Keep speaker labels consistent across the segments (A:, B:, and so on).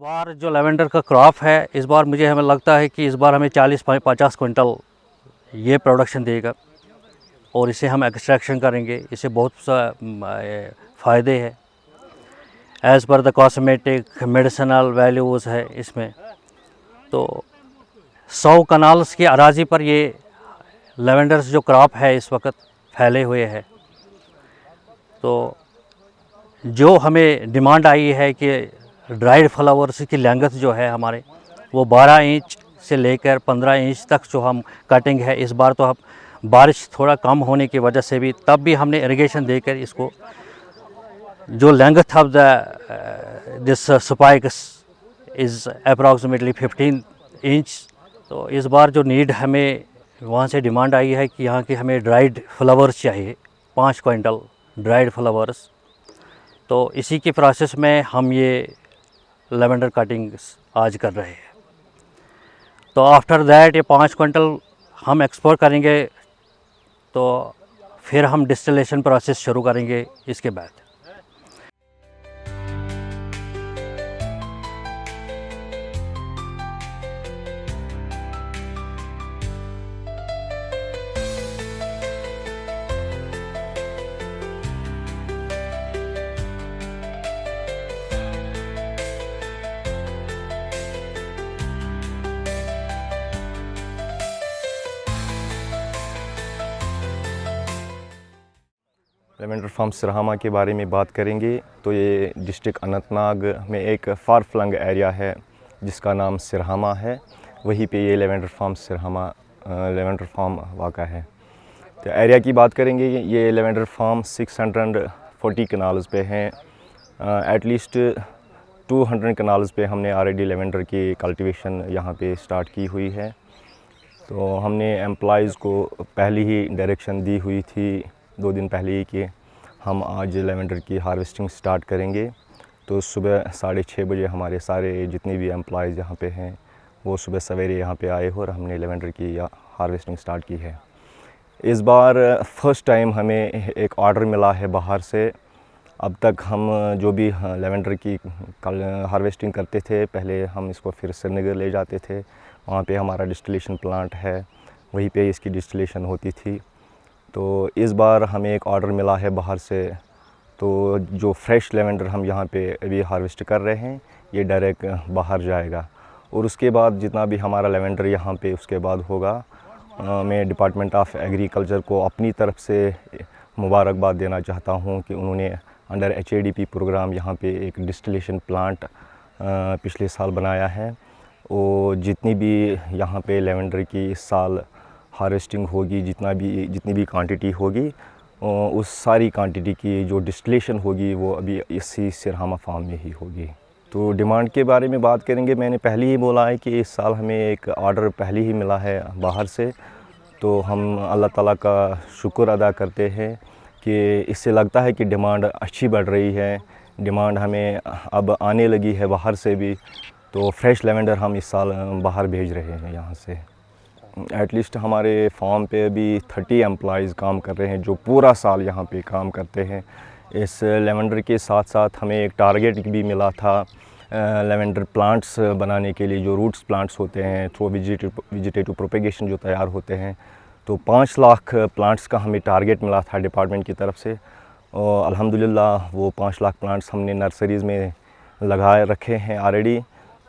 A: बार जो लेवेंडर का क्रॉप है, इस बार हमें लगता है कि इस बार हमें 40-50 क्विंटल ये प्रोडक्शन देगा और इसे हम एक्सट्रैक्शन करेंगे। इसे बहुत फ़ायदे हैं as per the cosmetic medicinal values है इसमें। तो 100 कनाल्स की अराजी पर ये लेवेंडर्स जो क्रॉप है इस वक्त फैले हुए है। तो जो हमें डिमांड आई है कि ड्राइड फ्लावर्स की लेंथ जो है हमारे वो 12 इंच से लेकर 15 इंच तक जो हम कटिंग है। इस बार तो हम बारिश थोड़ा कम होने की वजह से भी तब भी हमने इरिगेशन देकर इसको जो length of this spikes is approximately 15 inch. तो इस बार जो नीड हमें वहाँ से डिमांड आई है कि यहाँ के हमें ड्राइड फ्लावर्स चाहिए 5 क्विंटल ड्राइड फ्लावर्स। तो इसी के प्रोसेस में हम ये लेवेंडर कटिंग आज कर रहे हैं। तो आफ्टर दैट ये 5 क्विंटल हम एक्सपोर्ट करेंगे, तो फिर हम डिस्टिलेशन प्रोसेस शुरू करेंगे इसके बाद।
B: लेवेंडर फार्म सिरहामा के बारे में बात करेंगे तो ये डिस्ट्रिक्ट अनंतनाग में एक फार फ्लंग एरिया है जिसका नाम सिरहामा है। वहीं पे ये लेवेंडर फार्म सिरहामा लेवेंडर फार्म वाक़ा है। तो एरिया की बात करेंगे, ये लेवेंडर फार्म 640 कनाल्स पे हैं। एटलीस्ट 200 कनाल्स पे हमने ऑलरेडी लेवेंडर की कल्टीवेशन यहाँ पे स्टार्ट की हुई है। तो हमने एम्प्लॉइज़ को पहले ही डायरेक्शन दी हुई थी 2 दिन पहले ही कि हम आज लेवेंडर की हार्वेस्टिंग स्टार्ट करेंगे। तो सुबह 6:30 बजे हमारे सारे जितने भी एम्प्लॉइज़ यहाँ पे हैं वो सुबह सवेरे यहाँ पे आए और हमने लेवेंडर की हार्वेस्टिंग स्टार्ट की है। इस बार फर्स्ट टाइम हमें एक ऑर्डर मिला है बाहर से। अब तक हम जो भी लेवेंडर की हार्वेस्टिंग करते थे, पहले हम इसको फिर श्रीनगर ले जाते थे। वहाँ पे हमारा डिस्टिलेशन प्लांट है, वहीं पे इसकी डिस्टिलेशन होती थी। तो इस बार हमें एक ऑर्डर मिला है बाहर से। तो जो फ्रेश लेवेंडर हम यहाँ पे अभी हार्वेस्ट कर रहे हैं ये डायरेक्ट बाहर जाएगा और उसके बाद जितना भी हमारा लेवेंडर यहाँ पे उसके बाद होगा, मैं डिपार्टमेंट ऑफ एग्रीकल्चर को अपनी तरफ से मुबारकबाद देना चाहता हूँ कि उन्होंने अंडर HADP प्रोग्राम यहाँ पे एक डिस्टिलेशन प्लांट पिछले साल बनाया है। और जितनी भी यहाँ पे लेवेंडर की इस साल हार्वेस्टिंग होगी, जितनी भी क्वांटिटी होगी, उस सारी क्वांटिटी की जो डिस्टिलेशन होगी वो अभी इसी सिरहामा फार्म में ही होगी। तो डिमांड के बारे में बात करेंगे, मैंने पहले ही बोला है कि इस साल हमें एक ऑर्डर पहले ही मिला है बाहर से। तो हम अल्लाह ताला का शुक्र अदा करते हैं कि इससे लगता है कि डिमांड अच्छी बढ़ रही है। डिमांड हमें अब आने लगी है बाहर से भी। तो फ्रेश लेवेंडर हम इस साल बाहर भेज रहे हैं यहाँ से। एटलीस्ट हमारे फार्म पे अभी 30 एम्प्लॉइज़ काम कर रहे हैं जो पूरा साल यहाँ पे काम करते हैं। इस लेवेंडर के साथ साथ हमें एक टारगेट भी मिला था लेवेंडर प्लांट्स बनाने के लिए, जो रूट्स प्लांट्स होते हैं थ्रू वेजिटेटिव प्रोपेगेशन जो तैयार होते हैं। तो 5 लाख प्लांट्स का हमें टारगेट मिला था डिपार्टमेंट की तरफ से। और अल्हम्दुलिल्लाह वो 5 लाख प्लांट्स हमने नर्सरीज़ में लगाए रखे हैं ऑलरेडी।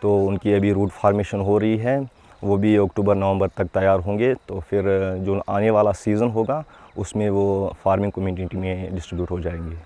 B: तो उनकी अभी रूट फार्मेशन हो रही है, वो भी अक्टूबर-नवंबर तक तैयार होंगे। तो फिर जो आने वाला सीज़न होगा उसमें वो फार्मिंग कम्युनिटी में डिस्ट्रीब्यूट हो जाएंगे।